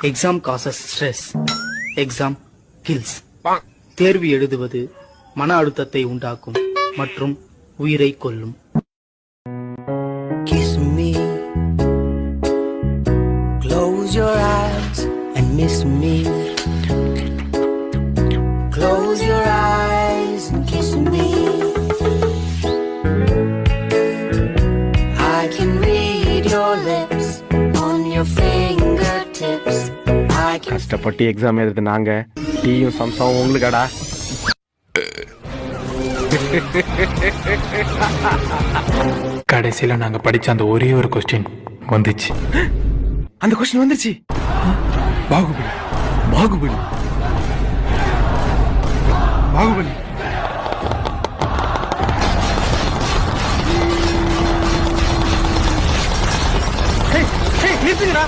Exam causes stress, exam kills. தேர்வு எழுதுவது மன அழுத்தத்தை உண்டாக்கும் மற்றும் உயிரை கொல்லும். Kiss me, close your eyes and miss me. Close your eyes and kiss me. I can read your lips on your fingertips. I can கஷ்டப்பட்டு exam எழுது நாங்க டீயும் சம்சாவும் உங்களுக்காடா. கடைசியில நாங்க படிச்ச அந்த ஒரே ஒரு கொஸ்டின் வந்துச்சு. அந்த கொஸ்டின் வந்துருச்சு. பாகுபலி பாகுபலி பாகுபலி. நிறுத்துங்கடா.